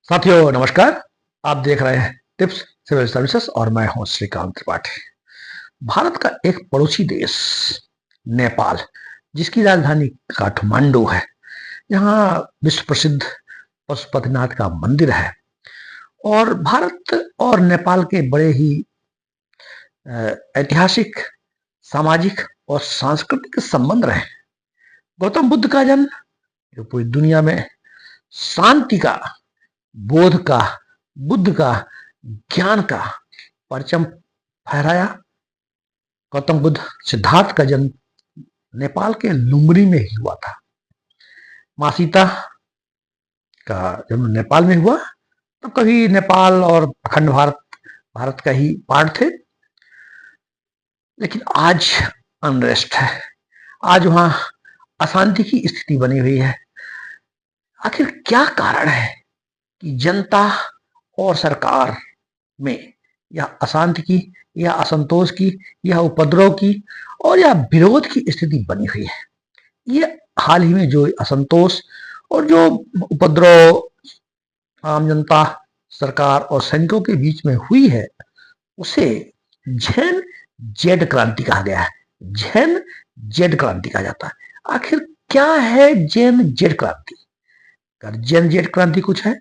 साथियों नमस्कार। आप देख रहे हैं टिप्स सिविल सर्विसेज और मैं हूं श्रीकांत त्रिपाठी। भारत का एक पड़ोसी देश नेपाल, जिसकी राजधानी काठमांडू है, यहाँ विश्व प्रसिद्ध पशुपतिनाथ का मंदिर है और भारत और नेपाल के बड़े ही ऐतिहासिक, सामाजिक और सांस्कृतिक संबंध रहे। गौतम बुद्ध का जन्म जो पूरी दुनिया में शांति का, बोध का, बुद्ध का, ज्ञान का परचम फहराया। गौतम बुद्ध सिद्धार्थ का जन्म नेपाल के लुम्बिनी में ही हुआ था। माँ सीता का जन्म नेपाल में हुआ। तो कभी नेपाल और अखंड भारत का ही पार्ट थे, लेकिन आज अनरेस्ट है। आज वहां अशांति की स्थिति बनी हुई है। आखिर क्या कारण है कि जनता और सरकार में या अशांति की, या असंतोष की, या उपद्रव की और या विरोध की स्थिति बनी हुई है? ये हाल ही में जो असंतोष और जो उपद्रव आम जनता, सरकार और सैनिकों के बीच में हुई है, उसे जैन जेड क्रांति कहा गया है। जैन जेड क्रांति कहा जाता है। आखिर क्या है जैन जेड क्रांति? अगर जैन जेड क्रांति कुछ है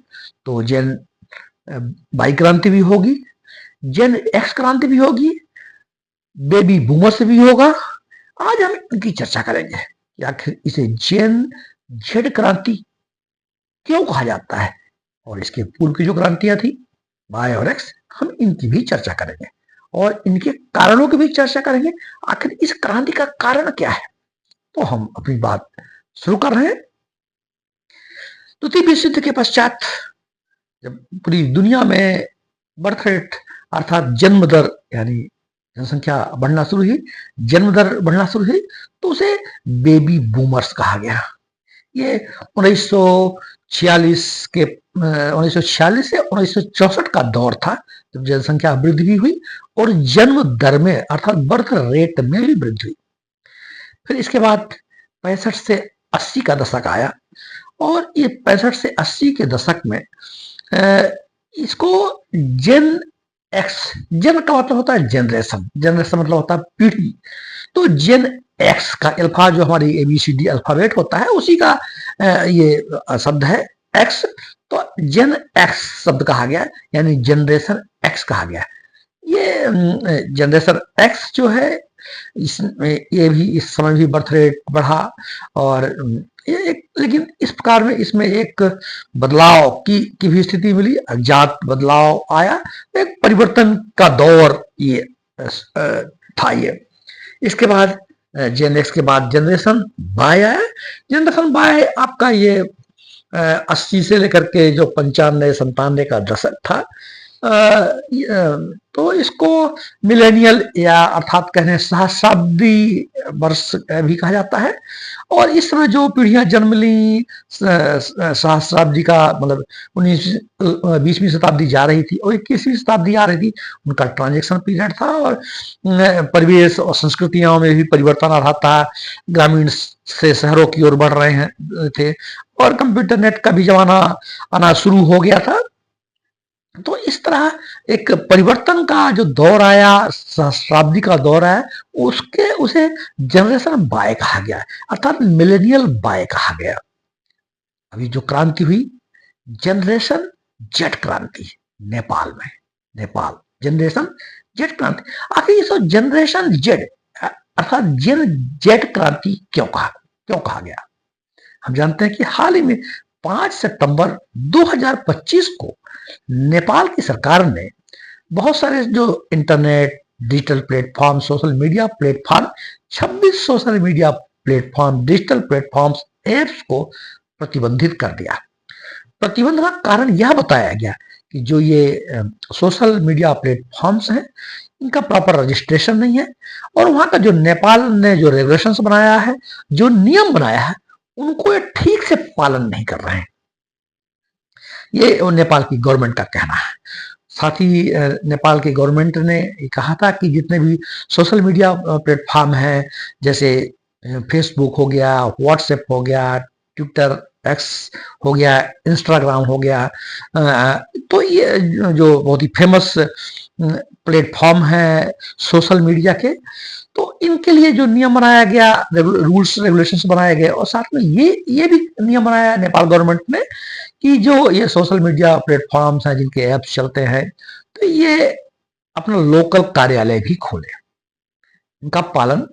तो जैन वाई क्रांति भी होगी, जैन एक्स क्रांति भी होगी, बेबी बूमर्स भी होगा। आज हम इनकी चर्चा करेंगे कि आखिर इसे जैन जेड क्रांति क्यों कहा जाता है और इसके पूर्व की जो क्रांतियां थी वाई और एक्स, हम इनकी भी चर्चा करेंगे और इनके कारणों की भी चर्चा करेंगे। आखिर इस क्रांति का कारण क्या है? तो हम अपनी बात शुरू कर रहे हैं। द्वितीय विश्व युद्ध के पश्चात जब पूरी दुनिया में बर्थ रेट अर्थात जन्म दर, यानी जनसंख्या बढ़ना शुरू हुई, जन्म दर बढ़ना शुरू हुई, तो उसे बेबी बूमर्स कहा गया। ये 1946 से 1964 का दौर था जब जनसंख्या वृद्धि भी हुई और जन्म दर में अर्थात बर्थ रेट में भी वृद्धि हुई। फिर इसके बाद 65 से 80 का दशक आया और ये 65 से 80 के दशक में इसको जेन एक्स, जेन का मतलब होता है जनरेशन, जनरेशन मतलब होता है पीढ़ी। तो जेन एक्स का अल्फा जो हमारी ABCD अल्फाबेट होता है, उसी का ये शब्द है एक्स। तो जेन एक्स शब्द कहा गया, यानी जनरेशन एक्स कहा गया। ये जनरेशन एक्स जो है, इसमें ये भी इस समय भी बर्थ रेट बढ़ा और ये एक, लेकिन इस प्रकार में इसमें एक बदलाव की भी स्थिति मिली, अज्ञात बदलाव आया, एक परिवर्तन का दौर ये था ये। इसके बाद जेन एक्स के बाद जनरेशन वाई आया। जनरेशन वाई आपका ये 80 से लेकर के जो 95-97 का दशक था, तो इसको मिलेनियल या अर्थात कहने सहस्राब्दी वर्ष भी कहा जाता है। और इस समय जो पीढ़ियां जन्म ली, सहस्राब्दी का मतलब 20वीं शताब्दी जा रही थी और 21वीं शताब्दी आ रही थी, उनका ट्रांजेक्शन पीरियड था और परिवेश और संस्कृतियों में भी परिवर्तन आ रहा था। ग्रामीण से शहरों की ओर बढ़ रहे हैं थे और कंप्यूटर नेट का भी जमाना आना शुरू हो गया था। तो इस तरह एक परिवर्तन का जो दौर आया, सहस्राब्दी का दौर आया, उसे जनरेशन वाई कहा गया, अर्थात मिलेनियल वाई कहा गया। अभी जो क्रांति हुई जनरेशन जेड क्रांति नेपाल में, नेपाल जनरेशन जेड क्रांति। आखिर इस जनरेशन जेड अर्थात जेड क्रांति क्यों कहा गया? हम जानते हैं कि हाल ही में 5 सितंबर 2025 को नेपाल की सरकार ने बहुत सारे जो internet, digital platform, social media platform, 26 social media platform, digital platforms, apps को प्रतिबंधित कर दिया। प्रतिबंध का कारण यह बताया गया कि जो ये सोशल मीडिया प्लेटफॉर्म्स हैं, इनका प्रॉपर रजिस्ट्रेशन नहीं है और वहां का जो नेपाल ने जो रेगुलेशंस बनाया है, जो नियम बनाया है, उनको ये ठीक से पालन नहीं कर रहे हैं। ये नेपाल की गवर्नमेंट का कहना है। साथ ही नेपाल की गवर्नमेंट ने कहा था कि जितने भी सोशल मीडिया प्लेटफॉर्म हैं, जैसे फेसबुक हो गया, व्हाट्सएप हो गया, ट्विटर एक्स हो गया, इंस्टाग्राम हो गया, तो ये जो बहुत ही फेमस प्लेटफॉर्म है सोशल मीडिया के, तो इनके लिए जो नियम बनाया गया, रूल्स रेगुलेशंस बनाए गए, और साथ में ये भी नियम बनाया नेपाल गवर्नमेंट ने कि जो ये सोशल मीडिया प्लेटफॉर्म्स हैं, जिनके ऐप्स चलते हैं, तो ये अपना लोकल कार्यालय भी खोले। इनका पालन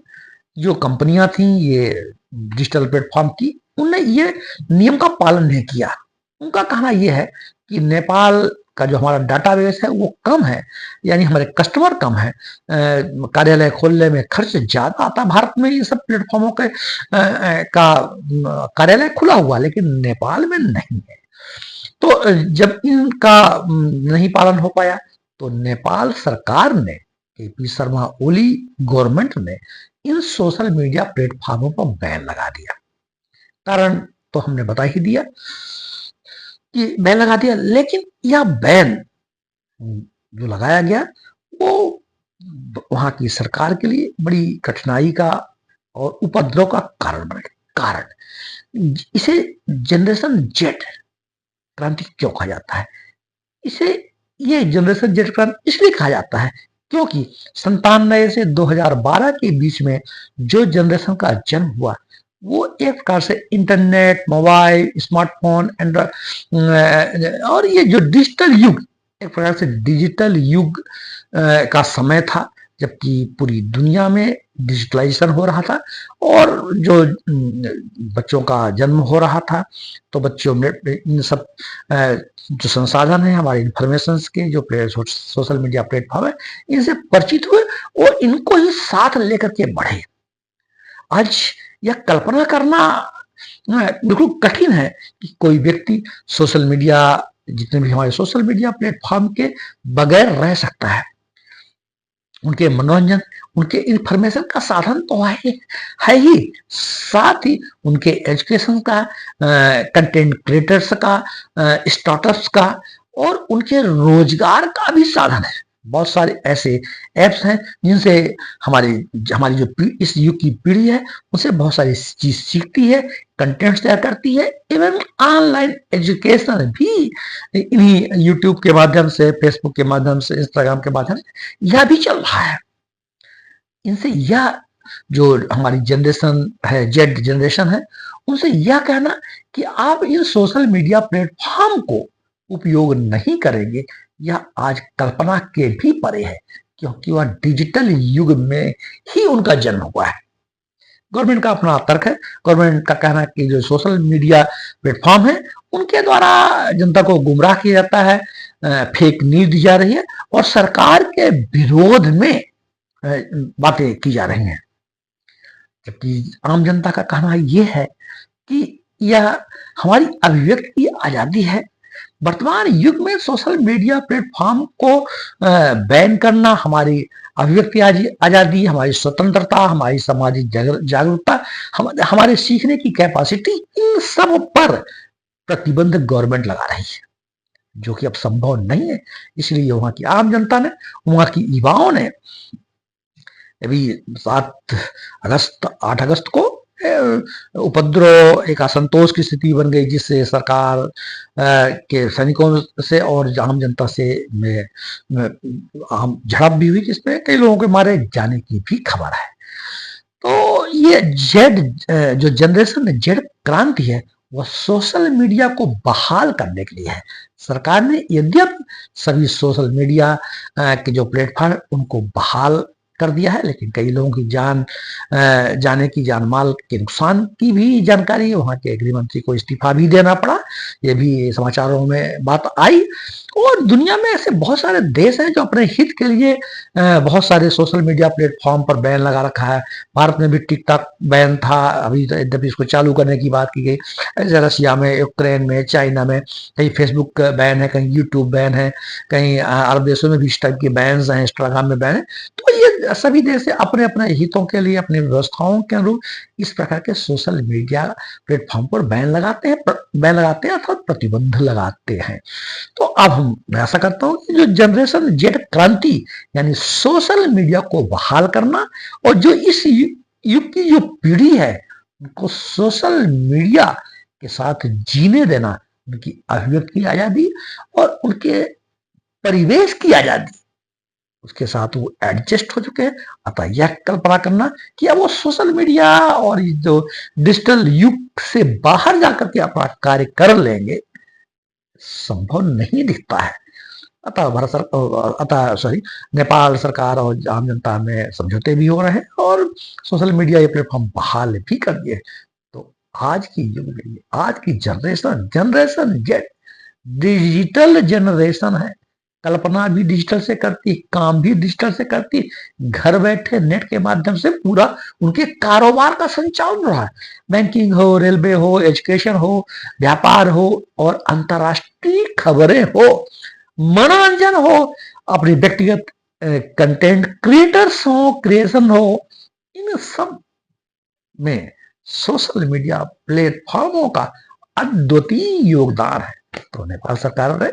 जो कंपनियां थी ये डिजिटल प्लेटफॉर्म की, उनने ये नियम का पालन नहीं किया। उनका कहना यह है कि नेपाल का जो हमारा डाटाबेस है वो कम है, यानी हमारे कस्टमर कम है, कार्यालय खोलने में खर्च ज्यादा आता है। भारत में ये सब प्लेटफॉर्मों के का कार्यालय खुला हुआ, लेकिन नेपाल में नहीं है। तो जब इनका नहीं पालन हो पाया, तो नेपाल सरकार ने, केपी शर्मा ओली गवर्नमेंट ने इन सोशल मीडिया प्लेटफॉर्मों पर बैन लगा दिया। कारण तो हमने बता ही दिया कि बैन लगा दिया, लेकिन यह बैन जो लगाया गया वो वहां की सरकार के लिए बड़ी कठिनाई का और उपद्रव का कारण बने। कारण इसे जनरेशन जेड क्रांति क्यों कहा जाता है? इसे ये जनरेशन जेड क्रांति इसलिए कहा जाता है क्योंकि 97 से 2012 के बीच में जो जनरेशन का जन्म हुआ, वो एक प्रकार से इंटरनेट, मोबाइल, स्मार्टफोन, एंड्रॉइड और ये जो डिजिटल युग, एक प्रकार से डिजिटल युग का समय था, जबकि पूरी दुनिया में डिजिटलाइजेशन हो रहा था और जो बच्चों का जन्म हो रहा था, तो बच्चों में इन सब जो संसाधन है हमारे इंफॉर्मेशन के, जो सोशल मीडिया प्लेटफॉर्म है, इनसे परिचित हुए और इनको ही साथ लेकर के बढ़े। आज यह कल्पना करना बिल्कुल कठिन है कि कोई व्यक्ति सोशल मीडिया, जितने भी हमारे सोशल मीडिया प्लेटफॉर्म के बगैर रह सकता है। उनके मनोरंजन, उनके इंफॉर्मेशन का साधन तो है ही, साथ ही उनके एजुकेशन का, कंटेंट क्रिएटर्स का, स्टार्टअप्स का और उनके रोजगार का भी साधन है। बहुत सारे ऐसे ऐप्स हैं जिनसे हमारी जो इस युग की पीढ़ी है, उनसे बहुत सारी चीज सीखती है, कंटेंट तैयार करती है। इवन ऑनलाइन एजुकेशन भी इन्हीं यूट्यूब के माध्यम से, फेसबुक के माध्यम से, इंस्टाग्राम के माध्यम से यह भी चल रहा है। इनसे यह जो हमारी जनरेशन है, जेड जनरेशन है, उनसे यह कहना कि आप इन सोशल मीडिया प्लेटफॉर्म को उपयोग नहीं करेंगे, यह आज कल्पना के भी परे है, क्योंकि वह डिजिटल युग में ही उनका जन्म हुआ है। गवर्नमेंट का अपना तर्क है। गवर्नमेंट का कहना है कि जो सोशल मीडिया प्लेटफॉर्म है, उनके द्वारा जनता को गुमराह किया जाता है, फेक न्यूज दी जा रही है और सरकार के विरोध में बातें की जा रही हैं। जबकि आम जनता का कहना यह है कि यह हमारी अभिव्यक्ति की आजादी है। वर्तमान युग में सोशल मीडिया प्लेटफॉर्म को बैन करना हमारी अभिव्यक्ति आजादी, हमारी स्वतंत्रता, हमारी सामाजिक जागरूकता, हमारे सीखने की कैपेसिटी, इन सब पर प्रतिबंध गवर्नमेंट लगा रही है, जो कि अब संभव नहीं है। इसलिए वहां की आम जनता ने, वहां की युवाओं ने अभी 8 अगस्त को उपद्रव, एक असंतोष की स्थिति बन गई, जिससे सरकार के सैनिकों से और आम जनता से आम झड़प भी हुई, जिसमें कई लोगों के मारे जाने की भी खबर है। तो ये जो जनरेशन जेड क्रांति है, वह सोशल मीडिया को बहाल करने के लिए है। सरकार ने यद्यपि सभी सोशल मीडिया के जो प्लेटफॉर्म उनको बहाल कर दिया है, लेकिन कई लोगों की जाने की, जान माल के नुकसान की भी जानकारी है। वहां के गृह मंत्री को इस्तीफा भी देना पड़ा, ये भी समाचारों में बात आई। और दुनिया में ऐसे बहुत सारे देश हैं जो अपने हित के लिए बहुत सारे सोशल मीडिया प्लेटफॉर्म पर बैन लगा रखा है। भारत में भी टिकटॉक बैन था, अभी तो यद्यपि इसको चालू करने की बात की गई। ऐसे रशिया में, यूक्रेन में, चाइना में कहीं फेसबुक बैन है, कहीं यूट्यूब बैन है, कहीं अरब देशों में भी इस टाइप के बैन हैं, इंस्टाग्राम में बैन है। तो ये सभी देश अपने अपने हितों के लिए, अपनी व्यवस्थाओं के अनुरूप इस प्रकार के सोशल मीडिया प्लेटफॉर्म पर बैन लगाते हैं अर्थात प्रतिबंध लगाते हैं। तो अब मैं ऐसा करता हूं कि जो जनरेशन जेड क्रांति, यानी सोशल मीडिया को बहाल करना, और जो इस युग की जो पीढ़ी है, उनको सोशल मीडिया के साथ जीने देना, उनकी अभिव्यक्ति की आजादी और उनके परिवेश की आजादी, उसके साथ वो एडजस्ट हो चुके हैं। अतः यह कल्पना करना कि अब वो सोशल मीडिया और ये जो डिजिटल युग से बाहर जाकर के अपना कार्य कर लेंगे, संभव नहीं दिखता है। अतः नेपाल सरकार और आम जनता में समझौते भी हो रहे हैं और सोशल मीडिया ये प्लेटफॉर्म बहाल भी कर दिए। तो आज की युग में, आज की जनरेशन जेड डिजिटल जनरेशन है। कल्पना भी डिजिटल से करती, काम भी डिजिटल से करती, घर बैठे नेट के माध्यम से पूरा उनके कारोबार का संचालन रहा है। बैंकिंग हो, रेलवे हो, एजुकेशन हो, व्यापार हो और अंतरराष्ट्रीय खबरें हो, मनोरंजन हो, अपनी व्यक्तिगत कंटेंट क्रिएटर्स हो, क्रिएशन हो, इन सब में सोशल मीडिया प्लेटफॉर्मों का अद्वितीय योगदान है। तो नेपाल सरकार ने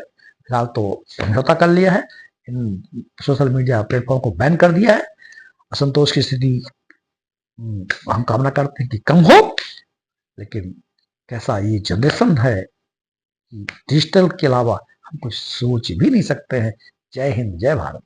फिलहाल तो समझौता कर लिया है, इन सोशल मीडिया प्लेटफॉर्म को बैन कर दिया है। असंतोष की स्थिति हम कामना करते हैं कि कम हो, लेकिन कैसा ये जनरेशन है, डिजिटल के अलावा हम कुछ सोच भी नहीं सकते हैं। जय हिंद, जय भारत।